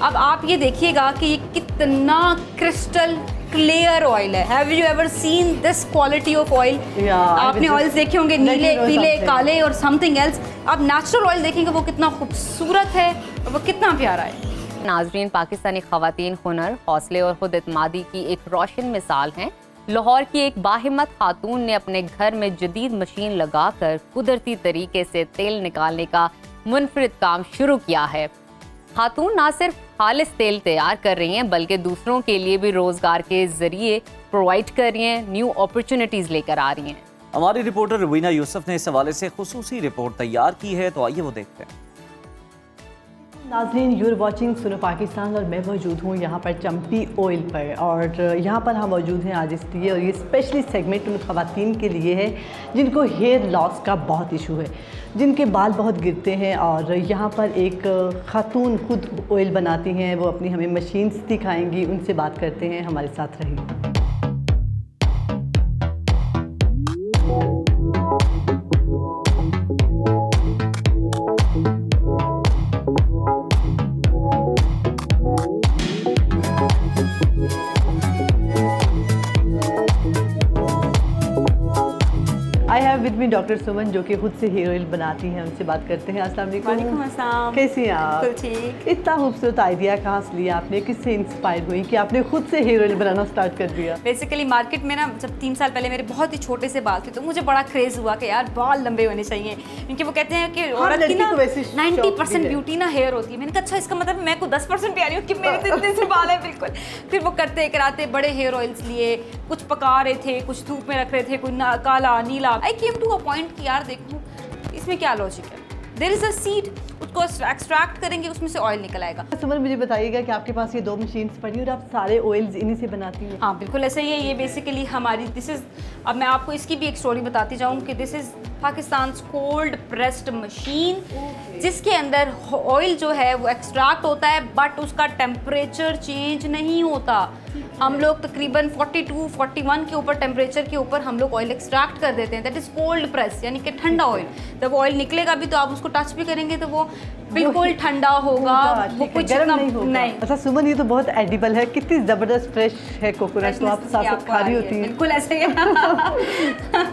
अब आप ये देखिएगा कि ये कितना क्रिस्टल क्लियर ऑयल है। Have you ever seen this quality of oil? आपने ऑयल्स देखे होंगे नीले, पीले, काले और समथिंग एल्स। अब नेचुरल ऑयल देखेंगे वो कितना खूबसूरत है और वो कितना प्यारा है। नाजरीन, पाकिस्तानी ख़वातीन हुनर, हौसले और खुद एतमादी की एक रोशन मिसाल हैं। लाहौर की एक बाहिम्मत खातून ने अपने घर में जदीद मशीन लगाकर कुदरती तरीके से तेल निकालने का मुनफरिद काम शुरू किया है। खातून ना सिर्फ खालिस तेल तैयार कर रही हैं बल्कि दूसरों के लिए भी रोजगार के जरिए प्रोवाइड कर रही हैं, न्यू अपॉर्चुनिटीज लेकर आ रही हैं। हमारी रिपोर्टर रुबीना यूसुफ ने इस हवाले से खुसूसी रिपोर्ट तैयार की है, तो आइए वो देखते हैं। नाज़रीन, यूर वॉचिंग सुनो पाकिस्तान और मैं मौजूद हूँ यहाँ पर चंपी ऑयल पर, और यहाँ पर हम मौजूद हैं आज इसलिए, और ये स्पेशली सेगमेंट उन ख़वातीन के लिए है जिनको हेयर लॉस का बहुत इशू है, जिनके बाल बहुत गिरते हैं। और यहाँ पर एक खातून खुद ऑयल बनाती हैं, वो अपनी हमें मशीन्स दिखाएंगी, उनसे बात करते हैं, हमारे साथ रहिए। I have with me doctor Suman जो कि खुद से हेयर ऑयल बनाती हैं, उनसे बात करते हैं। अस्सलाम वालेकुम। कैसी हैं आप? ठीक। इतना खूबसूरत आइडिया कहाँ से लिया आपने, किससे इंस्पायर हुई कि आपने खुद से हेयर ऑयल बनाना स्टार्ट कर दिया? बेसिकली मार्केट में ना जब 3 साल पहले मेरे बहुत ही छोटे से बाल थे तो मुझे बड़ा क्रेज हुआ कि यार बाल लंबे होने चाहिए, क्योंकि वो कहते हैं कि औरत की ना 90% ब्यूटी ना हेयर होती है। मैंने कहा अच्छा इसका मतलब मैं को 10% प्यारी हूँ कि मेरे तो इतने से बाल है बिल्कुल। फिर वो करते कराते बड़े हेयर ऑयल्स लिए, कुछ पका रहे थे, कुछ धूप में रख रहे थे, कोई काला नीला। आई केम टू अ पॉइंट कि यार देखो इसमें क्या लॉजिक है। देयर इज अ सीड, उसको एक्सट्रैक्ट करेंगे, उसमें से ऑयल निकल आएगा। सुमन, मुझे बताइएगा कि आपके पास ये 2 मशीन्स पड़ी और आप सारे ऑयल्स इन्हीं से बनाती हैं? हाँ बिल्कुल ऐसा ही है। ये बेसिकली हमारी दिस इज़, अब मैं आपको इसकी भी एक स्टोरी बताती जाऊँ कि this is Pakistan cold pressed machine, जिसके अंदर ऑयल जो है वो एक्सट्रैक्ट होता है बट उसका टेम्परेचर चेंज नहीं होता। हम लोग तकरीबन 42-41 के ऊपर टेम्परेचर के ऊपर हम लोग ऑयल एक्सट्रैक्ट कर देते हैं। दैट इज़ कोल्ड प्रेस, यानी कि ठंडा ऑयल। जब ऑयल निकलेगा भी तो आप उसको टच भी करेंगे तो वो बिल्कुल ठंडा होगा, वो कुछ नहीं। अच्छा सुमन, ये तो बहुत एडिबल है, कितनी ज़बरदस्त फ्रेश है कोकोनट, तो आप साथ साथ खा रही होती हैं। बिल्कुल ऐसे ही।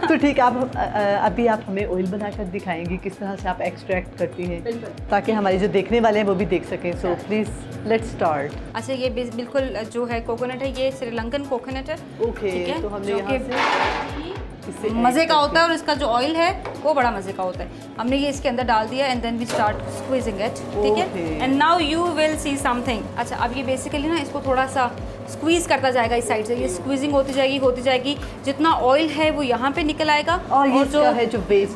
तो ठीक, आप अभी आप हमें ऑयल बनाकर दिखाएंगी किस तरह से आप एक्सट्रैक्ट करती हैं, ताकि हमारे जो देखने वाले हैं वो भी देख सकें। So please let's start. अच्छा, ये बिल्कुल जो है कोकोनट है, ये श्रीलंकन कोकोनट है। ओके, तो हमने यहाँ से मज़े का होता है और इसका जो ऑयल है वो बड़ा मज़े का होता है। हमने ये इसके अंदर डाल दिया and then we start squeezing it, ठीक है। And now you will see something. अच्छा, अब ये बेसिकली ना इसको थोड़ा सा स्क्वीज़ करता जाएगा इस साइड से, ये स्क्वीजिंग होती जाएगी। जितना ऑयल है वो यहाँ पे निकल आएगा और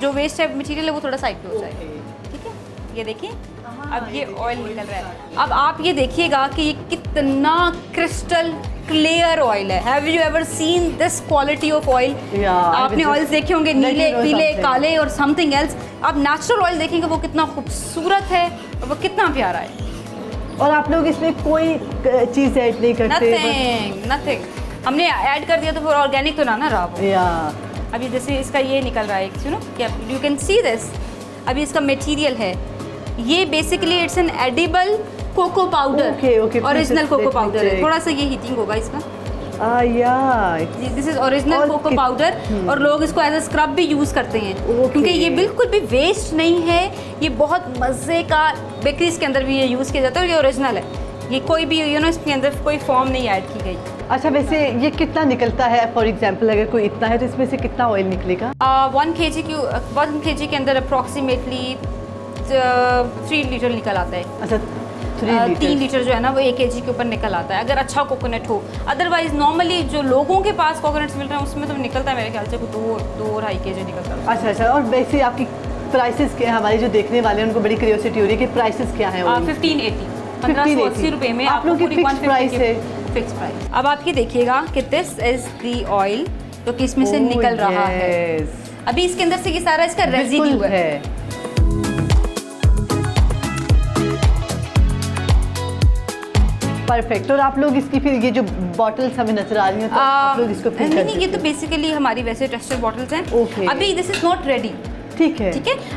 जो वेस्ट है मटीरियल है वो थोड़ा साइड पे हो जाएगा, ठीक है। ये देखिए अब ये ऑयल निकल रहा है। अब आप ये देखिएगा कि ये कितना क्रिस्टल क्लियर ऑयल है। Have you ever seen this quality of oil? आपने ऑयल्स देखे होंगे नीले, पीले, काले और समथिंग एल्स। अब नेचुरल ऑयल देखेंगे वो कितना खूबसूरत है और वो कितना प्यारा है। और आप लोग इसमें कोई चीज़ ऐड नहीं करते? नथिंग। हमने ऐड कर दिया तो फिर ऑर्गेनिक तो ना रहा वो। अभी जैसे इसका ये निकल रहा है, सुनो क्या, यू कैन सी दिस। अभी इसका मटेरियल है ये basically it's an edible cocoa powder, original cocoa powder है। थोड़ा सा ये हीटिंग होगा इसका। This is original cocoa powder, और लोग इसको एज ए स्क्रब भी यूज़ करते हैं, क्योंकि ये बिल्कुल भी वेस्ट नहीं है। ये बहुत मज़े का, बेकरीज के अंदर भी ये यूज़ किया जाता है और ये ओरिजिनल है। ये कोई भी इसके अंदर कोई फॉर्म नहीं ऐड की गई। अच्छा, वैसे ये कितना निकलता है? फॉर एग्जांपल अगर कोई इतना है तो इसमें से कितना ऑयल निकलेगा? 1 kg के अंदर अप्रॉक्सीमेटली 3 लीटर निकल आता है। अच्छा, 3 लीटर जो है ना वो 1 kg के ऊपर निकल आता है, अगर अच्छा कोकोनट हो। अदरवाइज नॉर्मली जो लोगों के पास कोकोनट्स मिल रहे हैं उसमें तो निकलता है मेरे ख्याल से 2-2.5 kg निकलता है। अच्छा, और वैसे आपकी प्राइसेस क्या है? हमारे जो देखने वाले हैं उनको बड़ी क्यूरियोसिटी हो रही है कि प्राइसेस क्या है? 1580 रुपये में आप लोग की फिक्स प्राइस है? Fix price. अब आप ये देखिएगा कि दिस इज द ऑयल जो कि इसमें से निकल रहा है। अभी इसके अंदर से ये सारा इसका रेजिड्यू है। परफेक्ट। और आप लोग इसकी फिर ये जो बॉटल्स हमें नजर आ रही हैं तो आप लोग इसको फिर नहीं, ये तो बेसिकली हमारी वैसे टेस्टेड बॉटल्स हैं। अभी दिस इज नॉट रेडी, ठीक है।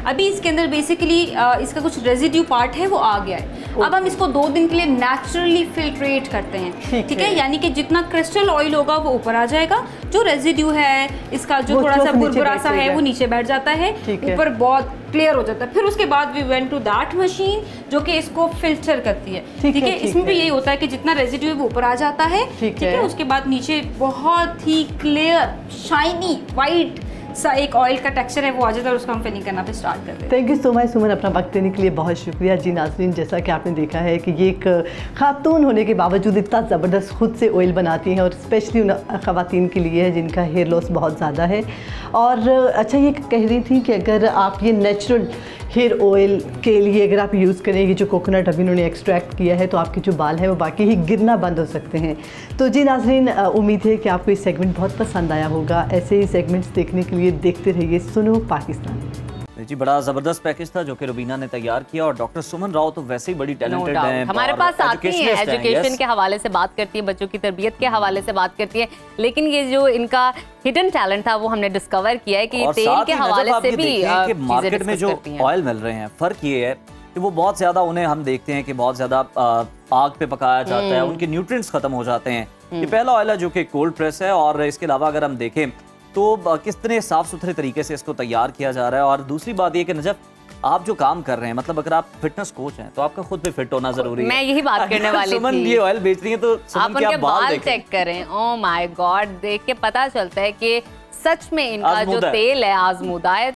अभी इसके अंदर बेसिकली इसका कुछ रेजिड्यू पार्ट है वो आ गया है। अब हम इसको 2 दिन के लिए नेचुरली फिल्ट्रेट करते हैं, ठीक है। यानी कि जितना क्रिस्टल ऑयल होगा वो ऊपर आ जाएगा, जो रेजिड्यू है इसका जो थोड़ा सा बुरबुरा सा है वो नीचे बैठ जाता है, ऊपर बहुत क्लियर हो जाता है। फिर उसके बाद we went to that machine जो कि इसको फिल्टर करती है, ठीक है। इसमें भी यही होता है कि जितना रेजिड्यू है वो ऊपर आ जाता है, ठीक है। उसके बाद नीचे बहुत ही क्लियर शाइनी वाइट सा एक ऑयल का टेक्सचर है वो आ जाता है और उसको हम फिनिंग करना पे स्टार्ट करते हैं। थैंक यू सो मच सुमन, अपना वक्त देने के लिए बहुत शुक्रिया। जी नाज़रीन, जैसा कि आपने देखा है कि ये एक खातून होने के बावजूद इतना ज़बरदस्त खुद से ऑयल बनाती हैं और स्पेशली उन ख़वातीन के लिए है जिनका हेयर लॉस बहुत ज़्यादा है। और अच्छा, ये कह रही थी कि अगर आप ये नेचुरल हेयर ऑयल के लिए अगर आप यूज़ करेंगे, जो कोकोनट अभी उन्होंने एक्सट्रैक्ट किया है, तो आपके जो बाल हैं वो बाकी ही गिरना बंद हो सकते हैं। तो जी नाज़रीन, उम्मीद है कि आपको ये सेगमेंट बहुत पसंद आया होगा। ऐसे ही सेगमेंट्स देखने के लिए देखते रहिए सुनो पाकिस्तान। जी, बड़ा ज़बरदस्त पैकेज था जो कि रुबीना ने तैयार किया, और डॉक्टर सुमन राव तो वैसे ही बड़ी टैलेंटेड हैं, हमारे पास आती हैं, एजुकेशन के हवाले से बात करती है, बच्चों की तरबियत के हवाले से बात करती है। लेकिन ये जो इनका हिडन टैलेंट था वो हमने डिस्कवर किया है कि तेल के हवाले से भी मार्केट में जो ऑयल मिल रहे हैं, फ़र्क ये है कि वो बहुत ज़्यादा, उन्हें हम देखते हैं कि बहुत ज़्यादा आग पे पकाया जाता है, उनके न्यूट्रिएंट्स खत्म हो जाते हैं। ये पहला ऑयल है जो कि कोल्ड प्रेस है, और इसके अलावा अगर हम देखें तो कितने साफ सुथरे तरीके से इसको तैयार किया जा रहा है। और दूसरी बात ये कि नजफ, आप जो काम कर रहे हैं, मतलब अगर आप फिटनेस कोच हैं तो आपका खुद भी फिट होना जरूरी है। मैं यही बात करने वाली सुमन थी। ये ऑयल बेच रही है तो आप उनके बाल चेक करें, ओह माय गॉड, देख के पता चलता है कि सच में इनका जो तेल है आजमूदा है।